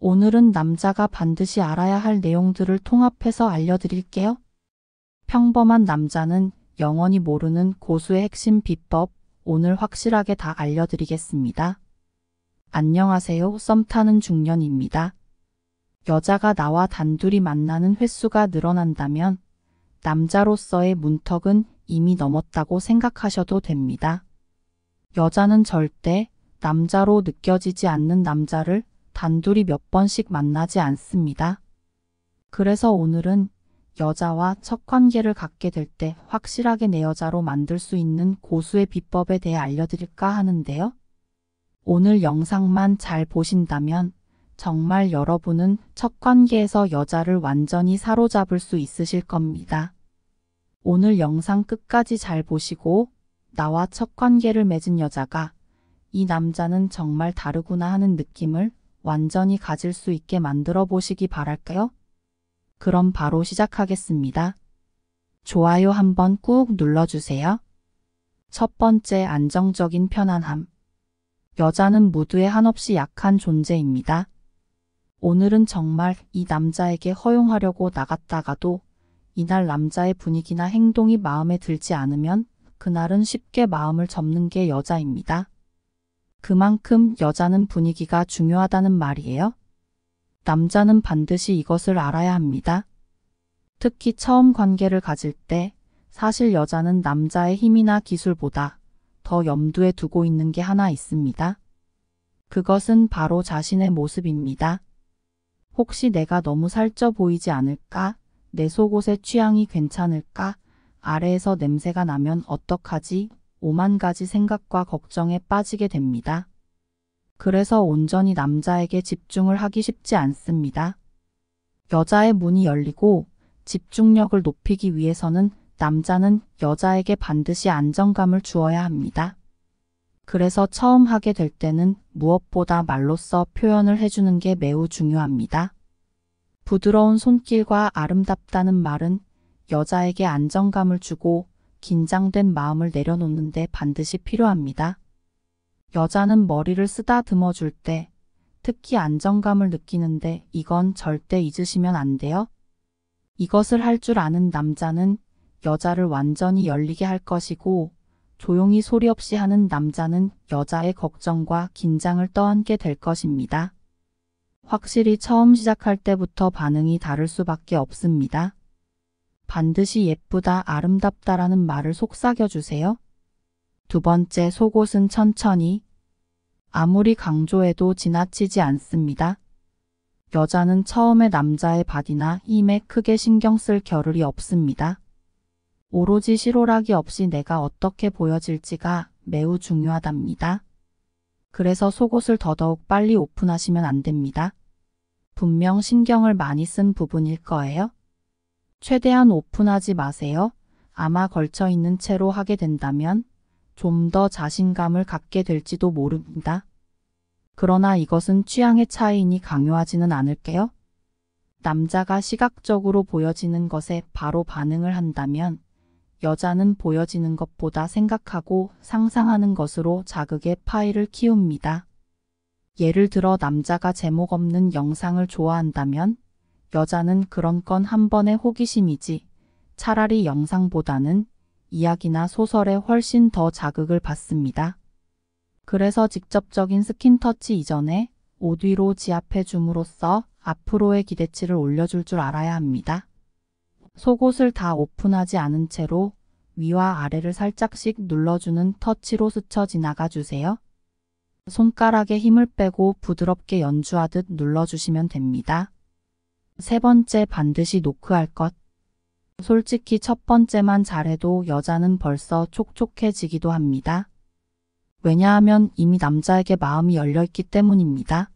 오늘은 남자가 반드시 알아야 할 내용들을 통합해서 알려드릴게요. 평범한 남자는 영원히 모르는 고수의 핵심 비법, 오늘 확실하게 다 알려드리겠습니다. 안녕하세요. 썸 타는 중년입니다. 여자가 나와 단둘이 만나는 횟수가 늘어난다면 남자로서의 문턱은 이미 넘었다고 생각하셔도 됩니다. 여자는 절대 남자로 느껴지지 않는 남자를 단둘이 몇 번씩 만나지 않습니다. 그래서 오늘은 여자와 첫 관계를 갖게 될 때 확실하게 내 여자로 만들 수 있는 고수의 비법에 대해 알려드릴까 하는데요. 오늘 영상만 잘 보신다면 정말 여러분은 첫 관계에서 여자를 완전히 사로잡을 수 있으실 겁니다. 오늘 영상 끝까지 잘 보시고 나와 첫 관계를 맺은 여자가 이 남자는 정말 다르구나 하는 느낌을 완전히 가질 수 있게 만들어 보시기 바랄까요? 그럼 바로 시작하겠습니다. 좋아요 한번 꾹 눌러주세요. 첫 번째, 안정적인 편안함. 여자는 무드에 한없이 약한 존재입니다. 오늘은 정말 이 남자에게 허용하려고 나갔다가도 이날 남자의 분위기나 행동이 마음에 들지 않으면 그날은 쉽게 마음을 접는 게 여자입니다. 그만큼 여자는 분위기가 중요하다는 말이에요. 남자는 반드시 이것을 알아야 합니다. 특히 처음 관계를 가질 때 사실 여자는 남자의 힘이나 기술보다 더 염두에 두고 있는 게 하나 있습니다. 그것은 바로 자신의 모습입니다. 혹시 내가 너무 살쪄 보이지 않을까? 내 속옷의 취향이 괜찮을까? 아래에서 냄새가 나면 어떡하지? 오만 가지 생각과 걱정에 빠지게 됩니다. 그래서 온전히 남자에게 집중을 하기 쉽지 않습니다. 여자의 문이 열리고 집중력을 높이기 위해서는 남자는 여자에게 반드시 안정감을 주어야 합니다. 그래서 처음 하게 될 때는 무엇보다 말로써 표현을 해주는 게 매우 중요합니다. 부드러운 손길과 아름답다는 말은 여자에게 안정감을 주고 긴장된 마음을 내려놓는데 반드시 필요합니다. 여자는 머리를 쓰다듬어 줄 때 특히 안정감을 느끼는데 이건 절대 잊으시면 안 돼요. 이것을 할 줄 아는 남자는 여자를 완전히 열리게 할 것이고 조용히 소리 없이 하는 남자는 여자의 걱정과 긴장을 떠안게 될 것입니다. 확실히 처음 시작할 때부터 반응이 다를 수밖에 없습니다. 반드시 예쁘다, 아름답다라는 말을 속삭여주세요. 두 번째, 속옷은 천천히. 아무리 강조해도 지나치지 않습니다. 여자는 처음에 남자의 바디나 힘에 크게 신경 쓸 겨를이 없습니다. 오로지 실오라기 없이 내가 어떻게 보여질지가 매우 중요하답니다. 그래서 속옷을 더더욱 빨리 오픈하시면 안 됩니다. 분명 신경을 많이 쓴 부분일 거예요. 최대한 오픈하지 마세요. 아마 걸쳐있는 채로 하게 된다면 좀 더 자신감을 갖게 될지도 모릅니다. 그러나 이것은 취향의 차이니 강요하지는 않을게요. 남자가 시각적으로 보여지는 것에 바로 반응을 한다면 여자는 보여지는 것보다 생각하고 상상하는 것으로 자극의 파이를 키웁니다. 예를 들어 남자가 제목 없는 영상을 좋아한다면 여자는 그런 건 한 번의 호기심이지 차라리 영상보다는 이야기나 소설에 훨씬 더 자극을 받습니다. 그래서 직접적인 스킨터치 이전에 오디로 지압해 줌으로써 앞으로의 기대치를 올려줄 줄 알아야 합니다. 속옷을 다 오픈하지 않은 채로 위와 아래를 살짝씩 눌러주는 터치로 스쳐 지나가 주세요. 손가락에 힘을 빼고 부드럽게 연주하듯 눌러주시면 됩니다. 세 번째, 반드시 노크할 것. 솔직히 첫 번째만 잘해도 여자는 벌써 촉촉해지기도 합니다. 왜냐하면 이미 남자에게 마음이 열려있기 때문입니다.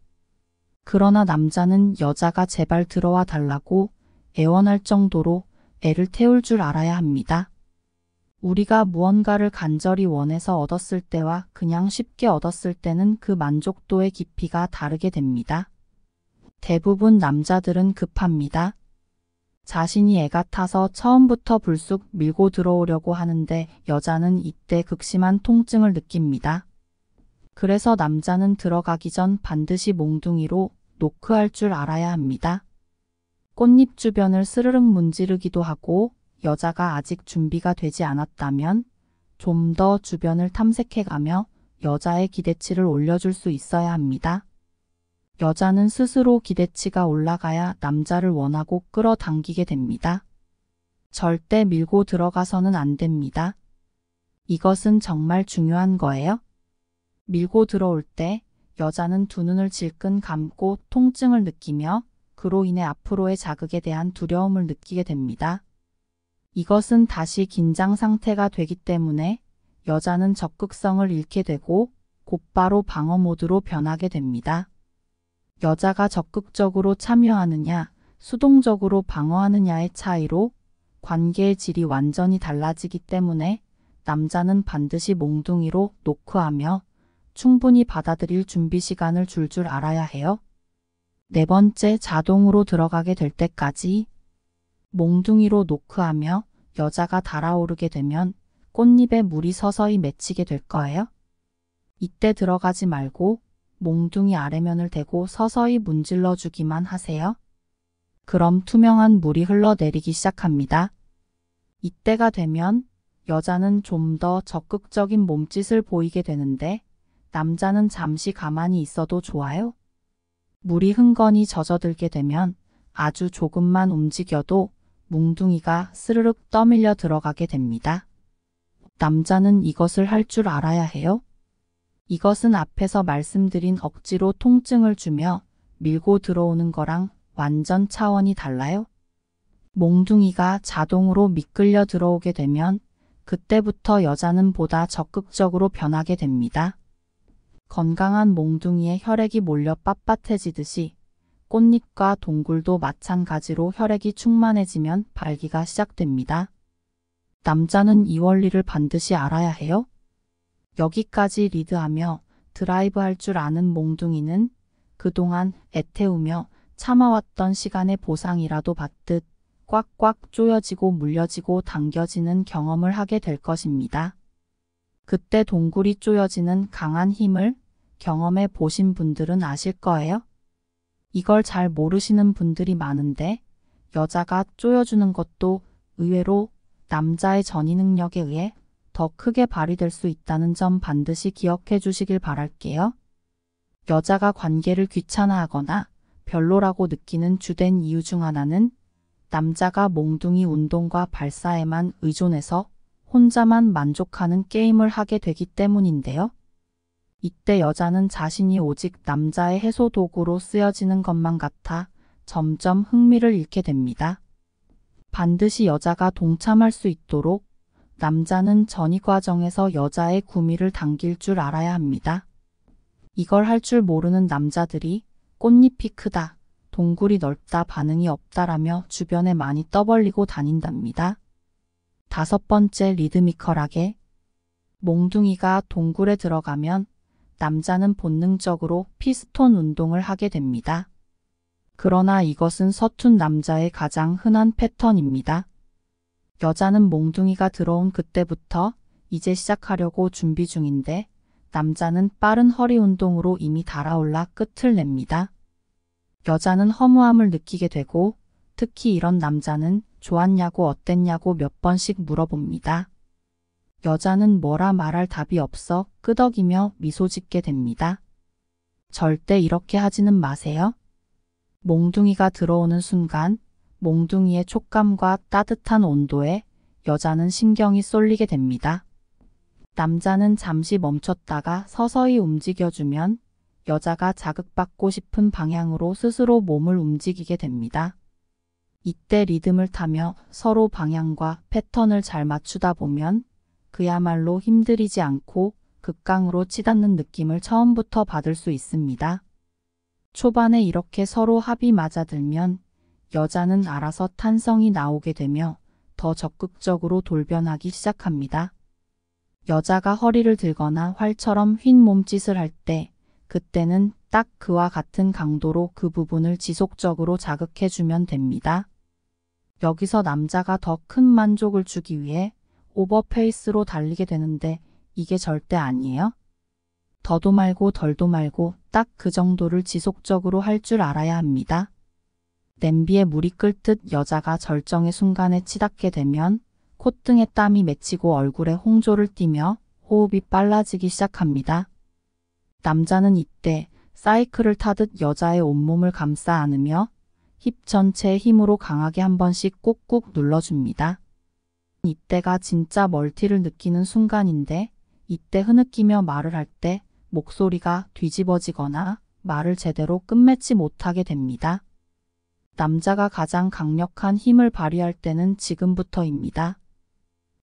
그러나 남자는 여자가 제발 들어와 달라고 애원할 정도로 애를 태울 줄 알아야 합니다. 우리가 무언가를 간절히 원해서 얻었을 때와 그냥 쉽게 얻었을 때는 그 만족도의 깊이가 다르게 됩니다. 대부분 남자들은 급합니다. 자신이 애가 타서 처음부터 불쑥 밀고 들어오려고 하는데 여자는 이때 극심한 통증을 느낍니다. 그래서 남자는 들어가기 전 반드시 몽둥이로 노크할 줄 알아야 합니다. 꽃잎 주변을 스르륵 문지르기도 하고 여자가 아직 준비가 되지 않았다면 좀 더 주변을 탐색해가며 여자의 기대치를 올려줄 수 있어야 합니다. 여자는 스스로 기대치가 올라가야 남자를 원하고 끌어당기게 됩니다. 절대 밀고 들어가서는 안 됩니다. 이것은 정말 중요한 거예요. 밀고 들어올 때 여자는 두 눈을 질끈 감고 통증을 느끼며 그로 인해 앞으로의 자극에 대한 두려움을 느끼게 됩니다. 이것은 다시 긴장 상태가 되기 때문에 여자는 적극성을 잃게 되고 곧바로 방어 모드로 변하게 됩니다. 여자가 적극적으로 참여하느냐, 수동적으로 방어하느냐의 차이로 관계의 질이 완전히 달라지기 때문에 남자는 반드시 몽둥이로 노크하며 충분히 받아들일 준비 시간을 줄 줄 알아야 해요. 네 번째, 자동으로 들어가게 될 때까지 몽둥이로 노크하며 여자가 달아오르게 되면 꽃잎에 물이 서서히 맺히게 될 거예요. 이때 들어가지 말고 몽둥이 아래면을 대고 서서히 문질러 주기만 하세요. 그럼 투명한 물이 흘러내리기 시작합니다. 이때가 되면 여자는 좀 더 적극적인 몸짓을 보이게 되는데 남자는 잠시 가만히 있어도 좋아요. 물이 흥건히 젖어들게 되면 아주 조금만 움직여도 몽둥이가 스르륵 떠밀려 들어가게 됩니다. 남자는 이것을 할 줄 알아야 해요. 이것은 앞에서 말씀드린 억지로 통증을 주며 밀고 들어오는 거랑 완전 차원이 달라요. 몽둥이가 자동으로 미끌려 들어오게 되면 그때부터 여자는 보다 적극적으로 변하게 됩니다. 건강한 몽둥이에 혈액이 몰려 빳빳해지듯이 꽃잎과 동굴도 마찬가지로 혈액이 충만해지면 발기가 시작됩니다. 남자는 이 원리를 반드시 알아야 해요. 여기까지 리드하며 드라이브 할 줄 아는 몽둥이는 그동안 애태우며 참아왔던 시간의 보상이라도 받듯 꽉꽉 조여지고 물려지고 당겨지는 경험을 하게 될 것입니다. 그때 동굴이 조여지는 강한 힘을 경험해 보신 분들은 아실 거예요. 이걸 잘 모르시는 분들이 많은데 여자가 조여주는 것도 의외로 남자의 전이 능력에 의해 더 크게 발휘될 수 있다는 점 반드시 기억해 주시길 바랄게요. 여자가 관계를 귀찮아하거나 별로라고 느끼는 주된 이유 중 하나는 남자가 몽둥이 운동과 발사에만 의존해서 혼자만 만족하는 게임을 하게 되기 때문인데요. 이때 여자는 자신이 오직 남자의 해소 도구로 쓰여지는 것만 같아 점점 흥미를 잃게 됩니다. 반드시 여자가 동참할 수 있도록 남자는 전이 과정에서 여자의 구미를 당길 줄 알아야 합니다. 이걸 할 줄 모르는 남자들이 꽃잎이 크다, 동굴이 넓다, 반응이 없다라며 주변에 많이 떠벌리고 다닌답니다. 다섯 번째, 리드미컬하게. 몽둥이가 동굴에 들어가면 남자는 본능적으로 피스톤 운동을 하게 됩니다. 그러나 이것은 서툰 남자의 가장 흔한 패턴입니다. 여자는 몽둥이가 들어온 그때부터 이제 시작하려고 준비 중인데 남자는 빠른 허리 운동으로 이미 달아올라 끝을 냅니다. 여자는 허무함을 느끼게 되고 특히 이런 남자는 좋았냐고 어땠냐고 몇 번씩 물어봅니다. 여자는 뭐라 말할 답이 없어 끄덕이며 미소 짓게 됩니다. 절대 이렇게 하지는 마세요. 몽둥이가 들어오는 순간 몽둥이의 촉감과 따뜻한 온도에 여자는 신경이 쏠리게 됩니다. 남자는 잠시 멈췄다가 서서히 움직여주면 여자가 자극받고 싶은 방향으로 스스로 몸을 움직이게 됩니다. 이때 리듬을 타며 서로 방향과 패턴을 잘 맞추다 보면 그야말로 힘들이지 않고 극강으로 치닫는 느낌을 처음부터 받을 수 있습니다. 초반에 이렇게 서로 합이 맞아들면 여자는 알아서 탄성이 나오게 되며 더 적극적으로 돌변하기 시작합니다. 여자가 허리를 들거나 활처럼 휜 몸짓을 할 때 그때는 딱 그와 같은 강도로 그 부분을 지속적으로 자극해주면 됩니다. 여기서 남자가 더 큰 만족을 주기 위해 오버페이스로 달리게 되는데 이게 절대 아니에요. 더도 말고 덜도 말고 딱 그 정도를 지속적으로 할 줄 알아야 합니다. 냄비에 물이 끓듯 여자가 절정의 순간에 치닫게 되면 콧등에 땀이 맺히고 얼굴에 홍조를 띠며 호흡이 빨라지기 시작합니다. 남자는 이때 사이클을 타듯 여자의 온몸을 감싸 안으며 힙 전체의 힘으로 강하게 한 번씩 꾹꾹 눌러줍니다. 이때가 진짜 멀티를 느끼는 순간인데, 이때 흐느끼며 말을 할 때 목소리가 뒤집어지거나 말을 제대로 끝맺지 못하게 됩니다. 남자가 가장 강력한 힘을 발휘할 때는 지금부터입니다.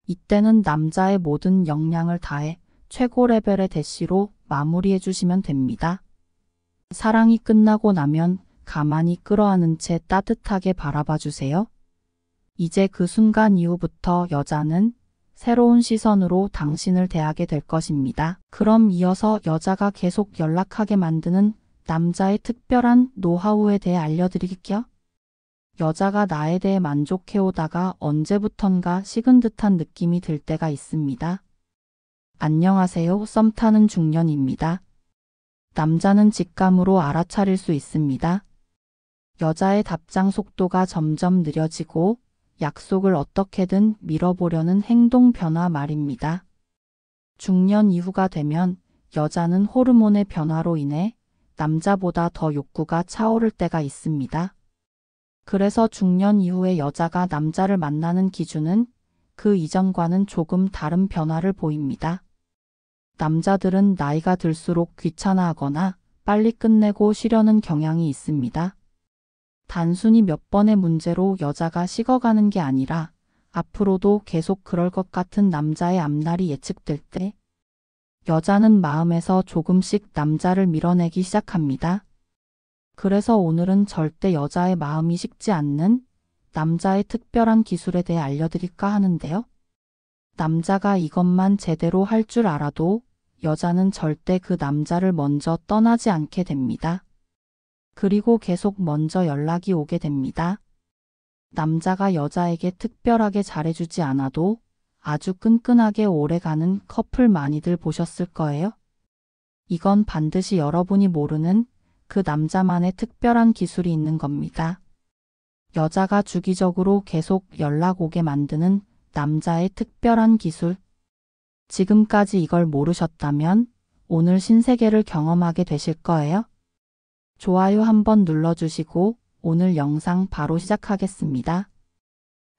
이때는 남자의 모든 역량을 다해 최고 레벨의 대시로 마무리해 주시면 됩니다. 사랑이 끝나고 나면 가만히 끌어안은 채 따뜻하게 바라봐 주세요. 이제 그 순간 이후부터 여자는 새로운 시선으로 당신을 대하게 될 것입니다. 그럼 이어서 여자가 계속 연락하게 만드는 남자의 특별한 노하우에 대해 알려드릴게요. 여자가 나에 대해 만족해오다가 언제부턴가 식은 듯한 느낌이 들 때가 있습니다. 안녕하세요. 썸 타는 중년입니다. 남자는 직감으로 알아차릴 수 있습니다. 여자의 답장 속도가 점점 느려지고 약속을 어떻게든 밀어보려는 행동 변화 말입니다. 중년 이후가 되면 여자는 호르몬의 변화로 인해 남자보다 더 욕구가 차오를 때가 있습니다. 그래서 중년 이후에 여자가 남자를 만나는 기준은 그 이전과는 조금 다른 변화를 보입니다. 남자들은 나이가 들수록 귀찮아하거나 빨리 끝내고 쉬려는 경향이 있습니다. 단순히 몇 번의 문제로 여자가 식어가는 게 아니라 앞으로도 계속 그럴 것 같은 남자의 앞날이 예측될 때 여자는 마음에서 조금씩 남자를 밀어내기 시작합니다. 그래서 오늘은 절대 여자의 마음이 식지 않는 남자의 특별한 기술에 대해 알려드릴까 하는데요. 남자가 이것만 제대로 할 줄 알아도 여자는 절대 그 남자를 먼저 떠나지 않게 됩니다. 그리고 계속 먼저 연락이 오게 됩니다. 남자가 여자에게 특별하게 잘해주지 않아도 아주 끈끈하게 오래가는 커플 많이들 보셨을 거예요. 이건 반드시 여러분이 모르는 그 남자만의 특별한 기술이 있는 겁니다. 여자가 주기적으로 계속 연락 오게 만드는 남자의 특별한 기술. 지금까지 이걸 모르셨다면 오늘 신세계를 경험하게 되실 거예요. 좋아요 한번 눌러주시고 오늘 영상 바로 시작하겠습니다.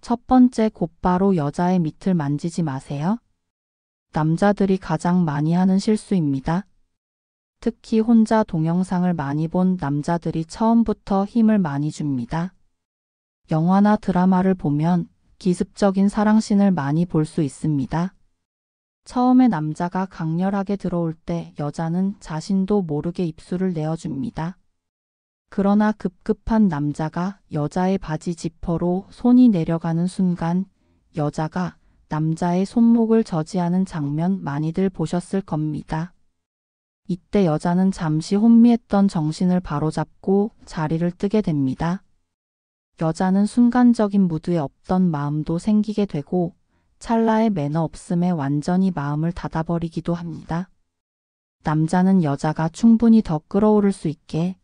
첫 번째, 곧바로 여자의 밑을 만지지 마세요. 남자들이 가장 많이 하는 실수입니다. 특히 혼자 동영상을 많이 본 남자들이 처음부터 힘을 많이 줍니다. 영화나 드라마를 보면 기습적인 사랑씬을 많이 볼 수 있습니다. 처음에 남자가 강렬하게 들어올 때 여자는 자신도 모르게 입술을 내어줍니다. 그러나 급급한 남자가 여자의 바지 지퍼로 손이 내려가는 순간 여자가 남자의 손목을 저지하는 장면 많이들 보셨을 겁니다. 이때 여자는 잠시 혼미했던 정신을 바로잡고 자리를 뜨게 됩니다. 여자는 순간적인 무드에 없던 마음도 생기게 되고 찰나의 매너 없음에 완전히 마음을 닫아버리기도 합니다. 남자는 여자가 충분히 더 끌어오를 수 있게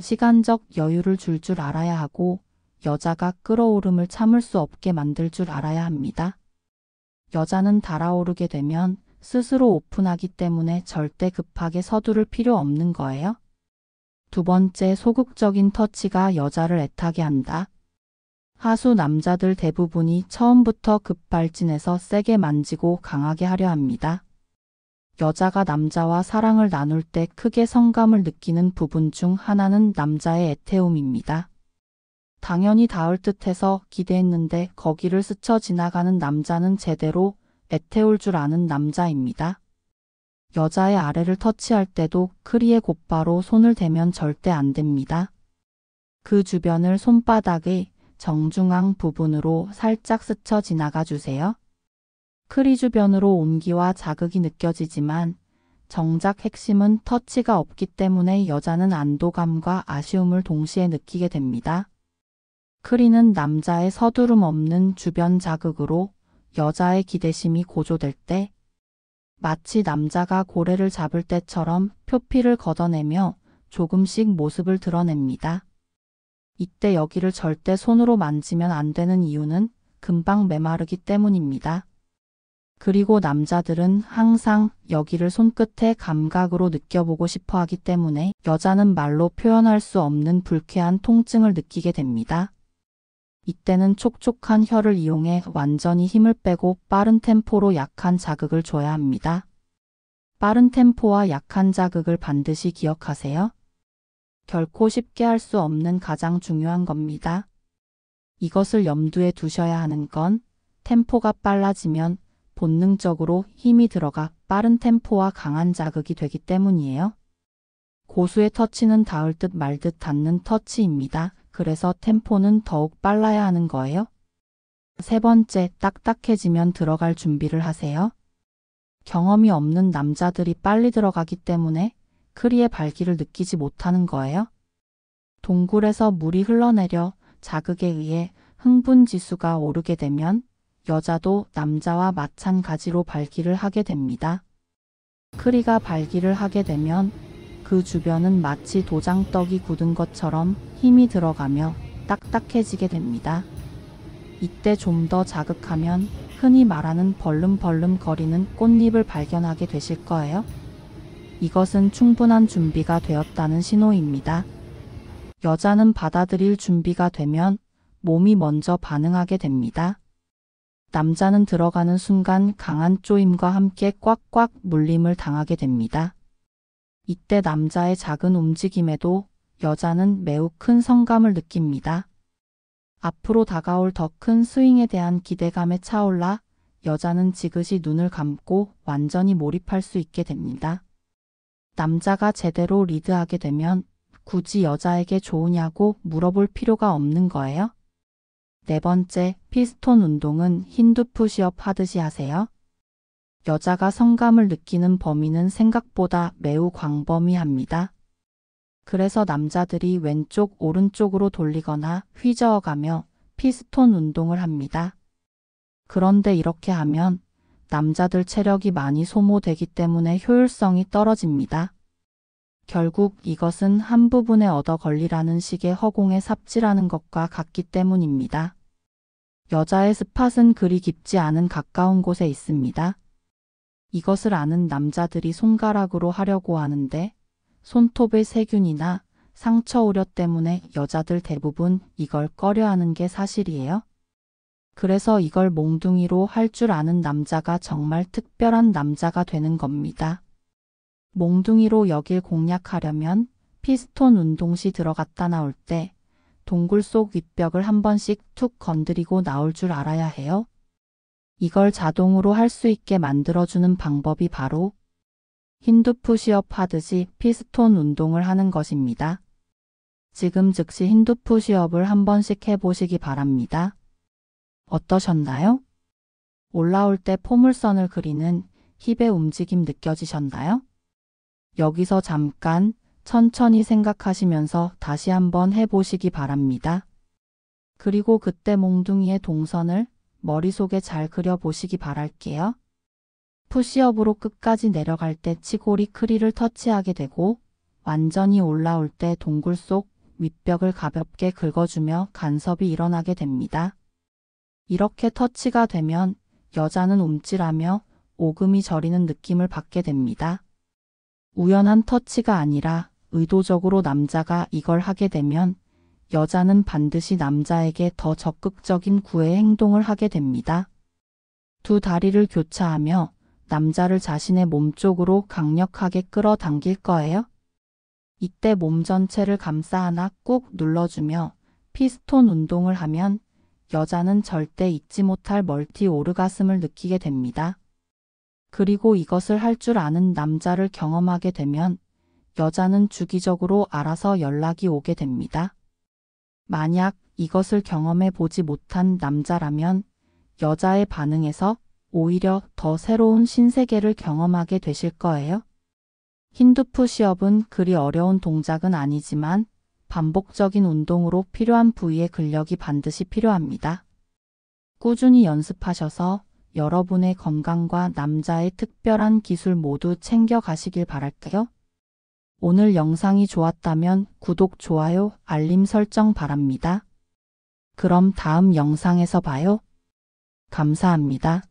시간적 여유를 줄 줄 알아야 하고 여자가 끌어오름을 참을 수 없게 만들 줄 알아야 합니다. 여자는 달아오르게 되면 스스로 오픈하기 때문에 절대 급하게 서두를 필요 없는 거예요. 두 번째, 소극적인 터치가 여자를 애타게 한다. 하수 남자들 대부분이 처음부터 급발진해서 세게 만지고 강하게 하려 합니다. 여자가 남자와 사랑을 나눌 때 크게 성감을 느끼는 부분 중 하나는 남자의 애태움입니다. 당연히 닿을 듯해서 기대했는데 거기를 스쳐 지나가는 남자는 제대로 애태울 줄 아는 남자입니다. 여자의 아래를 터치할 때도 크리에 곧바로 손을 대면 절대 안 됩니다. 그 주변을 손바닥의 정중앙 부분으로 살짝 스쳐 지나가 주세요. 크리 주변으로 온기와 자극이 느껴지지만 정작 핵심은 터치가 없기 때문에 여자는 안도감과 아쉬움을 동시에 느끼게 됩니다. 크리는 남자의 서두름 없는 주변 자극으로 여자의 기대심이 고조될 때 마치 남자가 고래를 잡을 때처럼 표피를 걷어내며 조금씩 모습을 드러냅니다. 이때 여기를 절대 손으로 만지면 안 되는 이유는 금방 메마르기 때문입니다. 그리고 남자들은 항상 여기를 손끝의 감각으로 느껴보고 싶어 하기 때문에 여자는 말로 표현할 수 없는 불쾌한 통증을 느끼게 됩니다. 이때는 촉촉한 혀를 이용해 완전히 힘을 빼고 빠른 템포로 약한 자극을 줘야 합니다. 빠른 템포와 약한 자극을 반드시 기억하세요. 결코 쉽게 할 수 없는 가장 중요한 겁니다. 이것을 염두에 두셔야 하는 건 템포가 빨라지면 본능적으로 힘이 들어가 빠른 템포와 강한 자극이 되기 때문이에요. 고수의 터치는 닿을 듯 말 듯 닿는 터치입니다. 그래서 템포는 더욱 빨라야 하는 거예요. 세 번째, 딱딱해지면 들어갈 준비를 하세요. 경험이 없는 남자들이 빨리 들어가기 때문에 크리의 발기를 느끼지 못하는 거예요. 동굴에서 물이 흘러내려 자극에 의해 흥분 지수가 오르게 되면 여자도 남자와 마찬가지로 발기를 하게 됩니다. 크리가 발기를 하게 되면 그 주변은 마치 도장떡이 굳은 것처럼 힘이 들어가며 딱딱해지게 됩니다. 이때 좀 더 자극하면 흔히 말하는 벌름벌름 거리는 꽃잎을 발견하게 되실 거예요. 이것은 충분한 준비가 되었다는 신호입니다. 여자는 받아들일 준비가 되면 몸이 먼저 반응하게 됩니다. 남자는 들어가는 순간 강한 쪼임과 함께 꽉꽉 물림을 당하게 됩니다. 이때 남자의 작은 움직임에도 여자는 매우 큰 성감을 느낍니다. 앞으로 다가올 더 큰 스윙에 대한 기대감에 차올라 여자는 지그시 눈을 감고 완전히 몰입할 수 있게 됩니다. 남자가 제대로 리드하게 되면 굳이 여자에게 좋으냐고 물어볼 필요가 없는 거예요. 네 번째, 피스톤 운동은 힌두 푸시업 하듯이 하세요. 여자가 성감을 느끼는 범위는 생각보다 매우 광범위합니다. 그래서 남자들이 왼쪽, 오른쪽으로 돌리거나 휘저어가며 피스톤 운동을 합니다. 그런데 이렇게 하면 남자들 체력이 많이 소모되기 때문에 효율성이 떨어집니다. 결국 이것은 한 부분에 얻어 걸리라는 식의 허공에 삽질하는 것과 같기 때문입니다. 여자의 스팟은 그리 깊지 않은 가까운 곳에 있습니다. 이것을 아는 남자들이 손가락으로 하려고 하는데 손톱의 세균이나 상처 우려 때문에 여자들 대부분 이걸 꺼려하는 게 사실이에요. 그래서 이걸 몽둥이로 할 줄 아는 남자가 정말 특별한 남자가 되는 겁니다. 몽둥이로 여길 공략하려면 피스톤 운동 시 들어갔다 나올 때 동굴 속 윗벽을 한 번씩 툭 건드리고 나올 줄 알아야 해요. 이걸 자동으로 할 수 있게 만들어주는 방법이 바로 힌두 푸시업 하듯이 피스톤 운동을 하는 것입니다. 지금 즉시 힌두 푸시업을 한 번씩 해보시기 바랍니다. 어떠셨나요? 올라올 때 포물선을 그리는 힙의 움직임 느껴지셨나요? 여기서 잠깐 천천히 생각하시면서 다시 한번 해보시기 바랍니다. 그리고 그때 몽둥이의 동선을 머릿속에 잘 그려보시기 바랄게요. 푸시업으로 끝까지 내려갈 때 치골이 크리를 터치하게 되고 완전히 올라올 때 동굴 속 윗벽을 가볍게 긁어주며 간섭이 일어나게 됩니다. 이렇게 터치가 되면 여자는 움찔하며 오금이 저리는 느낌을 받게 됩니다. 우연한 터치가 아니라 의도적으로 남자가 이걸 하게 되면 여자는 반드시 남자에게 더 적극적인 구애 행동을 하게 됩니다. 두 다리를 교차하며 남자를 자신의 몸 쪽으로 강력하게 끌어당길 거예요. 이때 몸 전체를 감싸 안아 꾹 눌러주며 피스톤 운동을 하면 여자는 절대 잊지 못할 멀티 오르가슴을 느끼게 됩니다. 그리고 이것을 할 줄 아는 남자를 경험하게 되면 여자는 주기적으로 알아서 연락이 오게 됩니다. 만약 이것을 경험해 보지 못한 남자라면 여자의 반응에서 오히려 더 새로운 신세계를 경험하게 되실 거예요. 힌두 푸시업은 그리 어려운 동작은 아니지만 반복적인 운동으로 필요한 부위의 근력이 반드시 필요합니다. 꾸준히 연습하셔서 여러분의 건강과 남자의 특별한 기술 모두 챙겨 가시길 바랄게요. 오늘 영상이 좋았다면 구독, 좋아요, 알림 설정 바랍니다. 그럼 다음 영상에서 봐요. 감사합니다.